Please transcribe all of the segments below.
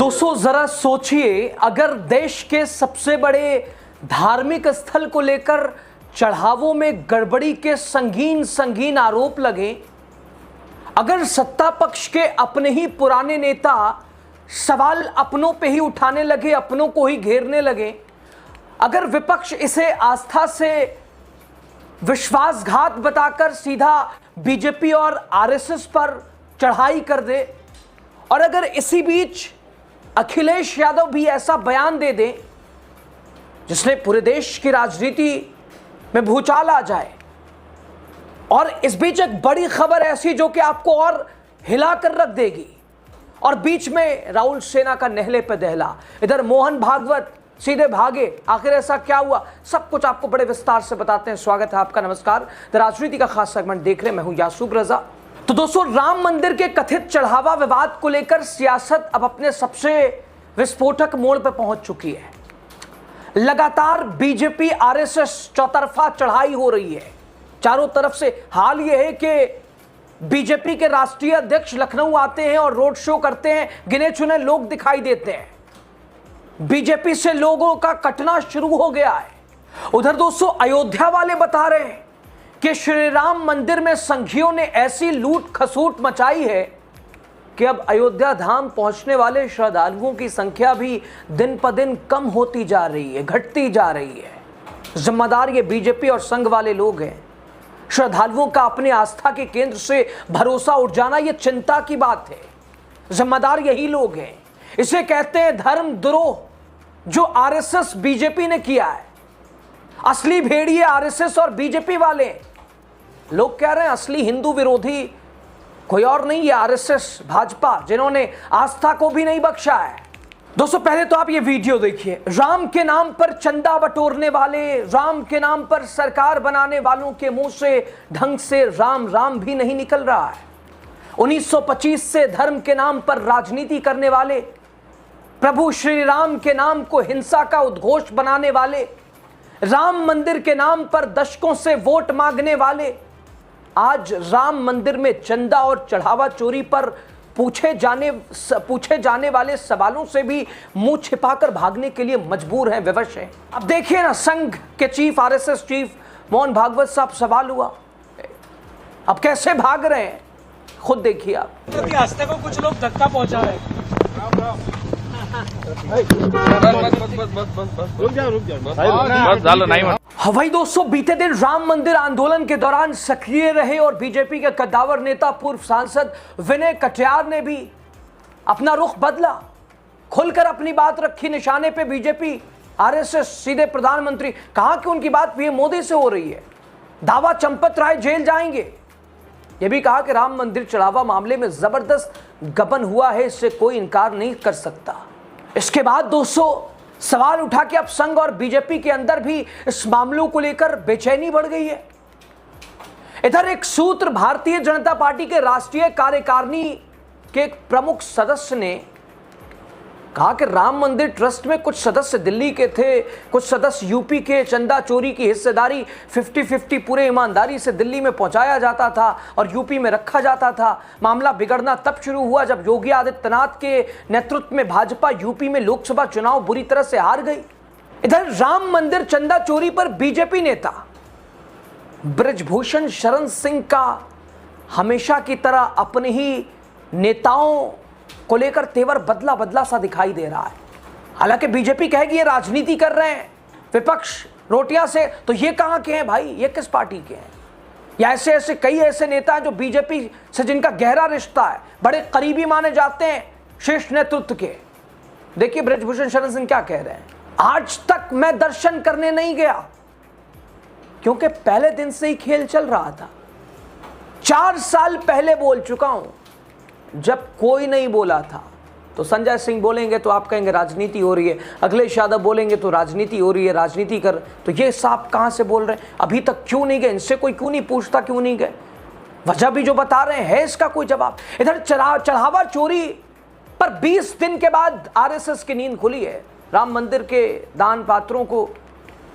दोस्तों जरा सोचिए, अगर देश के सबसे बड़े धार्मिक स्थल को लेकर चढ़ावों में गड़बड़ी के संगीन संगीन आरोप लगे, अगर सत्ता पक्ष के अपने ही पुराने नेता सवाल अपनों पे ही उठाने लगे, अपनों को ही घेरने लगे, अगर विपक्ष इसे आस्था से विश्वासघात बताकर सीधा बीजेपी और आरएसएस पर चढ़ाई कर दे, और अगर इसी बीच अखिलेश यादव भी ऐसा बयान दे दें जिसने पूरे देश की राजनीति में भूचाल आ जाए, और इस बीच एक बड़ी खबर ऐसी जो कि आपको और हिलाकर रख देगी, और बीच में राहुल सेना का नहले पे दहला, इधर मोहन भागवत सीधे भागे, आखिर ऐसा क्या हुआ, सब कुछ आपको बड़े विस्तार से बताते हैं। स्वागत है आपका, नमस्कार। द राजनीति का खास सेगमेंट देख रहे हैं, मैं हूं यासूब रजा। तो दोस्तों, राम मंदिर के कथित चढ़ावा विवाद को लेकर सियासत अब अपने सबसे विस्फोटक मोड़ पर पहुंच चुकी है। लगातार बीजेपी आरएसएस चौतरफा चढ़ाई हो रही है चारों तरफ से। हाल यह है कि बीजेपी के राष्ट्रीय अध्यक्ष लखनऊ आते हैं और रोड शो करते हैं, गिने चुने लोग दिखाई देते हैं। बीजेपी से लोगों का कटना शुरू हो गया है। उधर दोस्तों, अयोध्या वाले बता रहे हैं कि श्री राम मंदिर में संघियों ने ऐसी लूट खसूट मचाई है कि अब अयोध्या धाम पहुंचने वाले श्रद्धालुओं की संख्या भी दिन पर दिन कम होती जा रही है, घटती जा रही है। जिम्मेदार ये बीजेपी और संघ वाले लोग हैं। श्रद्धालुओं का अपने आस्था के केंद्र से भरोसा उठ जाना ये चिंता की बात है। जिम्मेदार यही लोग हैं। इसे कहते हैं धर्मद्रोह, जो आरएसएस बीजेपी ने किया है। असली भेड़िए आरएसएस और बीजेपी वाले। लोग कह रहे हैं असली हिंदू विरोधी कोई और नहीं, ये आरएसएस भाजपा, जिन्होंने आस्था को भी नहीं बख्शा है। दोस्तों, पहले तो आप ये वीडियो देखिए। राम के नाम पर चंदा बटोरने वाले, राम के नाम पर सरकार बनाने वालों के मुंह से ढंग से राम राम भी नहीं निकल रहा है। 1925 से धर्म के नाम पर राजनीति करने वाले, प्रभु श्री राम के नाम को हिंसा का उद्घोष बनाने वाले, राम मंदिर के नाम पर दशकों से वोट मांगने वाले, आज राम मंदिर में चंदा और चढ़ावा चोरी पर पूछे जाने वाले सवालों से भी मुंह छिपाकर भागने के लिए मजबूर हैं, विवश हैं। अब देखिए ना, संघ के chief, RSS chief Mohan Bhagwat साहब सवाल हुआ, अब कैसे भाग रहे हैं खुद देखिए आप। क्योंकि आस्था को कुछ लोग धक्का पहुंचा रहे हैं। वही दोस्तों, बीते दिन राम मंदिर आंदोलन के दौरान सक्रिय रहे और बीजेपी के कद्दावर नेता पूर्व सांसद विनय कटियार ने भी अपना रुख बदला, खुलकर अपनी बात रखी निशाने पे बीजेपी आरएसएस। सीधे प्रधानमंत्री कहा कि उनकी बात पीएम मोदी से हो रही है। दावा चंपत राय जेल जाएंगे। यह भी कहा कि राम मंदिर चढ़ावा मामले में जबरदस्त गबन हुआ है, इससे कोई इनकार नहीं कर सकता। इसके बाद दोस्तों, सवाल उठा कि अब संघ और बीजेपी के अंदर भी इस मामलों को लेकर बेचैनी बढ़ गई है। इधर एक सूत्र भारतीय जनता पार्टी के राष्ट्रीय कार्यकारिणी के एक प्रमुख सदस्य ने कहा कि राम मंदिर ट्रस्ट में कुछ सदस्य दिल्ली के थे, कुछ सदस्य यूपी के। चंदा चोरी की हिस्सेदारी 50-50 पूरे ईमानदारी से दिल्ली में पहुंचाया जाता था और यूपी में रखा जाता था। मामला बिगड़ना तब शुरू हुआ जब योगी आदित्यनाथ के नेतृत्व में भाजपा यूपी में लोकसभा चुनाव बुरी तरह से हार गई। इधर राम मंदिर चंदा चोरी पर बीजेपी नेता बृजभूषण शरण सिंह का हमेशा की तरह अपने ही नेताओं को लेकर तेवर बदला बदला सा दिखाई दे रहा है। हालांकि बीजेपी कहेगी ये राजनीति कर रहे हैं, विपक्ष रोटियां से, तो ये कहां के हैं भाई, ये किस पार्टी के हैं? या ऐसे कई ऐसे नेता हैं जो बीजेपी से जिनका गहरा रिश्ता है, बड़े करीबी माने जाते हैं शीर्ष नेतृत्व के। देखिए बृजभूषण शरण सिंह क्या कह रहे हैं। आज तक मैं दर्शन करने नहीं गया क्योंकि पहले दिन से ही खेल चल रहा था। 4 साल पहले बोल चुका हूं, जब कोई नहीं बोला था। तो संजय सिंह बोलेंगे तो आप कहेंगे राजनीति हो रही है, अखिलेश यादव बोलेंगे तो राजनीति हो रही है, राजनीति कर। तो ये साहब कहां से बोल रहे हैं, अभी तक क्यों नहीं गए, इनसे कोई क्यों नहीं पूछता, क्यों नहीं गए? वजह भी जो बता रहे हैं, इसका कोई जवाब? इधर चढ़ावा चोरी पर 20 दिन के बाद आरएसएस की नींद खुली है। राम मंदिर के दान पात्रों को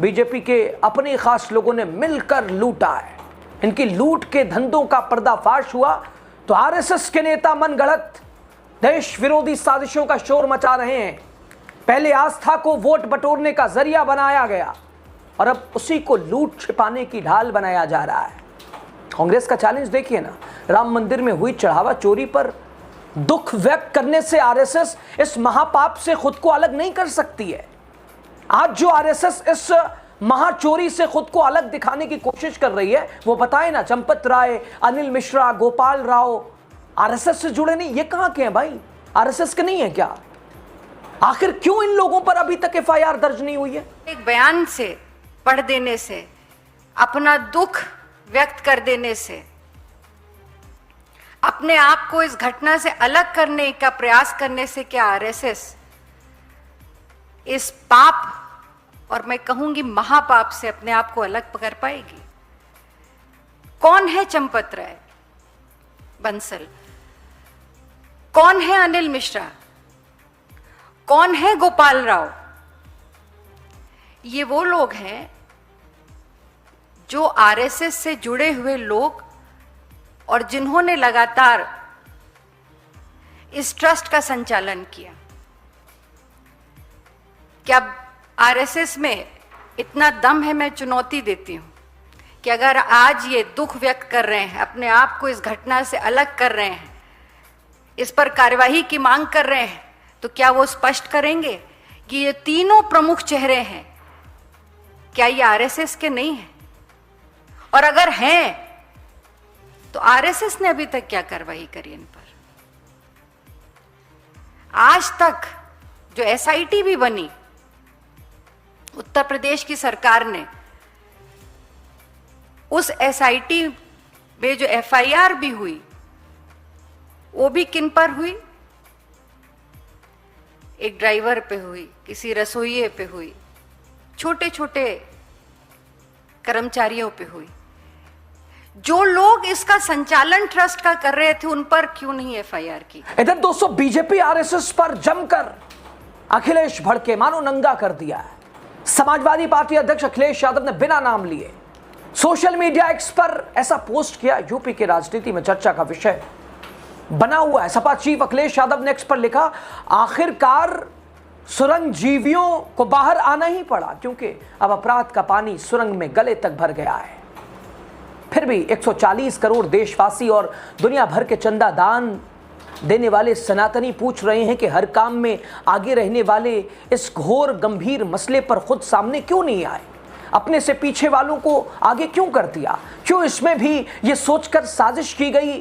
बीजेपी के अपने खास लोगों ने मिलकर लूटा है। इनकी लूट के धंधों का पर्दाफाश हुआ तो आरएसएस के नेता मन गढ़ंत देश विरोधी साजिशों का शोर मचा रहे हैं। पहले आस्था को वोट बटोरने का जरिया बनाया गया और अब उसी को लूट छिपाने की ढाल बनाया जा रहा है। कांग्रेस का चैलेंज देखिए ना, राम मंदिर में हुई चढ़ावा चोरी पर दुख व्यक्त करने से आरएसएस इस महापाप से खुद को अलग नहीं कर सकती है। आज जो आरएसएस इस महाचोरी से खुद को अलग दिखाने की कोशिश कर रही है, वो बताए ना, चंपत राय, अनिल मिश्रा, गोपाल राव आरएसएस से जुड़े नहीं? ये कहां के हैं भाई? आरएसएस के नहीं है क्या? आखिर क्यों इन लोगों पर अभी तक एफआईआर दर्ज नहीं हुई है? एक बयान से पढ़ देने से, अपना दुख व्यक्त कर देने से, अपने आप को इस घटना से अलग करने का प्रयास करने से क्या आरएसएस इस पाप और मैं कहूंगी महापाप से अपने आप को अलग कर पाएगी? कौन है चंपत राय बंसल? कौन है अनिल मिश्रा? कौन है गोपाल राव? ये वो लोग हैं जो आरएसएस से जुड़े हुए लोग और जिन्होंने लगातार इस ट्रस्ट का संचालन किया। क्या आरएसएस में इतना दम है? मैं चुनौती देती हूं कि अगर आज ये दुख व्यक्त कर रहे हैं, अपने आप को इस घटना से अलग कर रहे हैं, इस पर कार्यवाही की मांग कर रहे हैं, तो क्या वो स्पष्ट करेंगे कि ये तीनों प्रमुख चेहरे हैं, क्या ये आरएसएस के नहीं हैं? और अगर हैं तो आरएसएस ने अभी तक क्या कार्रवाई करी इन पर? आज तक जो एसआईटी भी बनी उत्तर प्रदेश की सरकार ने, उस एसआईटी में जो एफआईआर भी हुई वो भी किन पर हुई? एक ड्राइवर पे हुई, किसी रसोइये पे हुई, छोटे छोटे कर्मचारियों पे हुई। जो लोग इसका संचालन ट्रस्ट का कर रहे थे उन पर क्यों नहीं एफआईआर की? इधर दोस्तों बीजेपी आरएसएस पर जमकर अखिलेश भड़के, मानो नंगा कर दिया है। समाजवादी पार्टी अध्यक्ष अखिलेश यादव ने बिना नाम लिए सोशल मीडिया एक्स पर ऐसा पोस्ट किया, यूपी की राजनीति में चर्चा का विषय बना हुआ है। सपा चीफ अखिलेश यादव ने एक्स पर लिखा, आखिरकार सुरंग जीवियों को बाहर आना ही पड़ा क्योंकि अब अपराध का पानी सुरंग में गले तक भर गया है। फिर भी 140 करोड़ देशवासी और दुनिया भर के चंदा दान देने वाले सनातनी पूछ रहे हैं कि हर काम में आगे रहने वाले इस घोर गंभीर मसले पर खुद सामने क्यों नहीं आए? अपने से पीछे वालों को आगे क्यों कर दिया? क्यों इसमें भी ये सोचकर साजिश की गई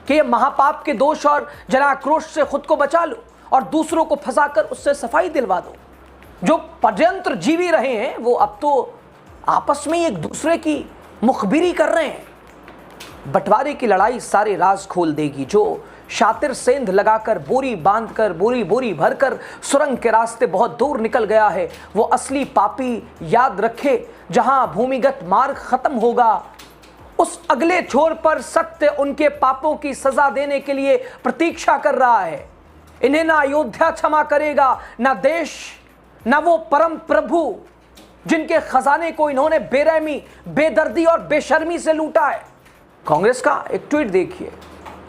कि ये महापाप के दोष और जनाक्रोश से खुद को बचा लो और दूसरों को फंसाकर उससे सफाई दिलवा दो? जो पर्यंत्र जीवी रहे हैं वो अब तो आपस में एक दूसरे की मुखबिरी कर रहे हैं। बंटवारे की लड़ाई सारे राज खोल देगी। जो शातिर सेंध लगाकर बोरी बांधकर बोरी बोरी भरकर सुरंग के रास्ते बहुत दूर निकल गया है, वो असली पापी याद रखे, जहां भूमिगत मार्ग खत्म होगा उस अगले छोर पर सत्य उनके पापों की सजा देने के लिए प्रतीक्षा कर रहा है। इन्हें ना अयोध्या क्षमा करेगा, ना देश, ना वो परम प्रभु जिनके खजाने को इन्होंने बेरहमी, बेदर्दी और बेशर्मी से लूटा है। कांग्रेस का एक ट्वीट देखिए,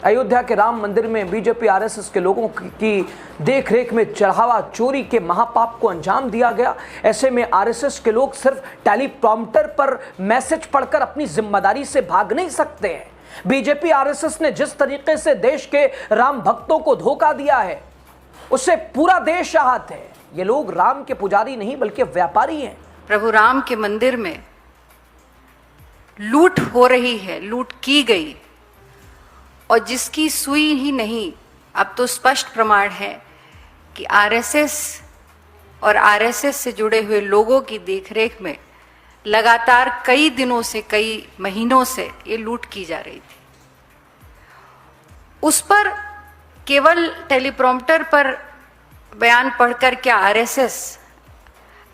अयोध्या के राम मंदिर में बीजेपी आरएसएस के लोगों की देखरेख में चढ़ावा चोरी के महापाप को अंजाम दिया गया। ऐसे में आरएसएस के लोग सिर्फ टेलीप्रॉम्प्टर पर मैसेज पढ़कर अपनी जिम्मेदारी से भाग नहीं सकते हैं। बीजेपी आरएसएस ने जिस तरीके से देश के राम भक्तों को धोखा दिया है उससे पूरा देश आहत है। ये लोग राम के पुजारी नहीं बल्कि व्यापारी हैं। प्रभु राम के मंदिर में लूट हो रही है, लूट की गई, और जिसकी सुई ही नहीं, अब तो स्पष्ट प्रमाण है कि आरएसएस और आरएसएस से जुड़े हुए लोगों की देखरेख में लगातार कई दिनों से, कई महीनों से ये लूट की जा रही थी। उस पर केवल टेलीप्रॉम्प्टर पर बयान पढ़कर क्या आरएसएस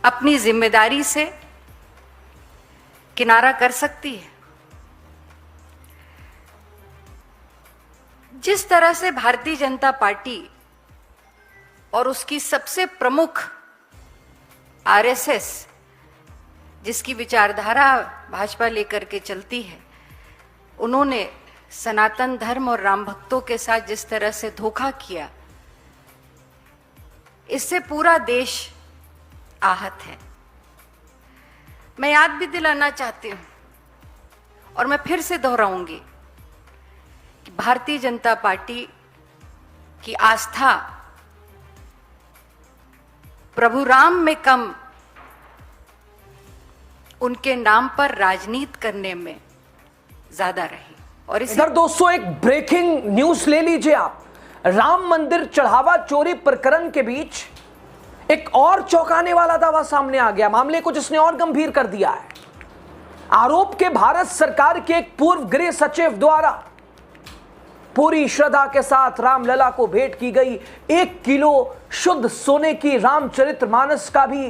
अपनी जिम्मेदारी से किनारा कर सकती है? जिस तरह से भारतीय जनता पार्टी और उसकी सबसे प्रमुख आरएसएस, जिसकी विचारधारा भाजपा लेकर के चलती है, उन्होंने सनातन धर्म और राम भक्तों के साथ जिस तरह से धोखा किया, इससे पूरा देश आहत है। मैं याद भी दिलाना चाहती हूं और मैं फिर से दोहराऊंगी कि भारतीय जनता पार्टी की आस्था प्रभु राम में कम उनके नाम पर राजनीति करने में ज्यादा रही। और इधर दोस्तों एक ब्रेकिंग न्यूज ले लीजिए आप। राम मंदिर चढ़ावा चोरी प्रकरण के बीच एक और चौंकाने वाला दावा सामने आ गया। मामले को जिसने और गंभीर कर दिया है। आरोप के भारत सरकार के एक पूर्व गृह सचिव द्वारा पूरी श्रद्धा के साथ रामलला को भेंट की गई 1 किलो शुद्ध सोने की रामचरितमानस का भी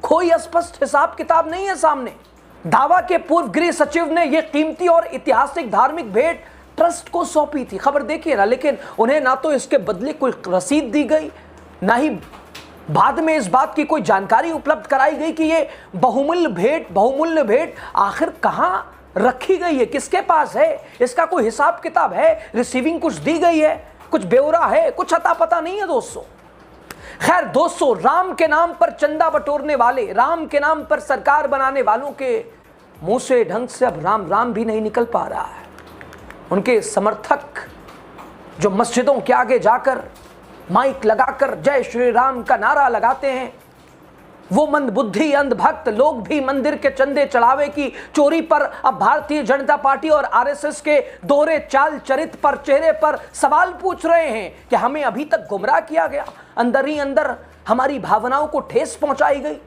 कोई स्पष्ट हिसाब किताब नहीं है सामने। दावा के पूर्व गृह सचिव ने यह कीमती और ऐतिहासिक धार्मिक भेंट ट्रस्ट को सौंपी थी। खबर देखिए ना, लेकिन उन्हें ना तो इसके बदले कोई रसीद दी गई, ना ही बाद में इस बात की कोई जानकारी उपलब्ध कराई गई कि ये बहुमूल्य भेंट आखिर कहां रखी गई है, किसके पास है, इसका कोई हिसाब किताब है, रिसीविंग कुछ दी गई है, कुछ ब्यौरा है, कुछ अता पता नहीं है दोस्तों। खैर दोस्तों, राम के नाम पर चंदा बटोरने वाले, राम के नाम पर सरकार बनाने वालों के मुंह से ढंग से अब राम राम भी नहीं निकल पा रहा है। उनके समर्थक जो मस्जिदों के आगे जाकर माइक लगाकर जय श्री राम का नारा लगाते हैं, वो मंदबुद्धि अंधभक्त लोग भी मंदिर के चंदे चढ़ावे की चोरी पर अब भारतीय जनता पार्टी और आरएसएस के दोहरे चाल चरित पर चेहरे पर सवाल पूछ रहे हैं कि हमें अभी तक गुमराह किया गया, अंदर ही अंदर हमारी भावनाओं को ठेस पहुंचाई गई।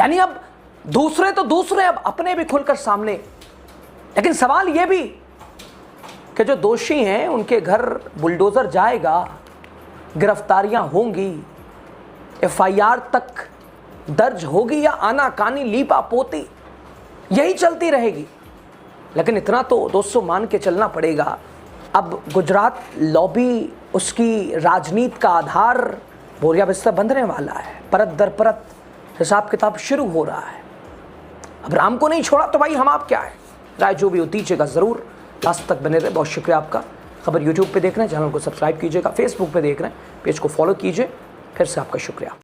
यानी अब दूसरे तो दूसरे, अब अपने भी खुलकर सामने। लेकिन सवाल यह भी कि जो दोषी हैं उनके घर बुलडोजर जाएगा, गिरफ्तारियां होंगी, एफआईआर तक दर्ज होगी या आनाकानी लीपा पोती यही चलती रहेगी। लेकिन इतना तो दोस्तों मान के चलना पड़ेगा, अब गुजरात लॉबी उसकी राजनीति का आधार बोरिया बिस्तर बंधने वाला है। परत दर परत हिसाब किताब शुरू हो रहा है। अब राम को नहीं छोड़ा तो भाई हम आप क्या है। राय जो भी हो दीजिएगा ज़रूर। लास्ट तक बने रहे, बहुत शुक्रिया आपका। खबर यूट्यूब पे देख रहे हैं, चैनल को सब्सक्राइब कीजिएगा। फेसबुक पे देख रहे हैं, पेज को फॉलो कीजिए। फिर से आपका शुक्रिया।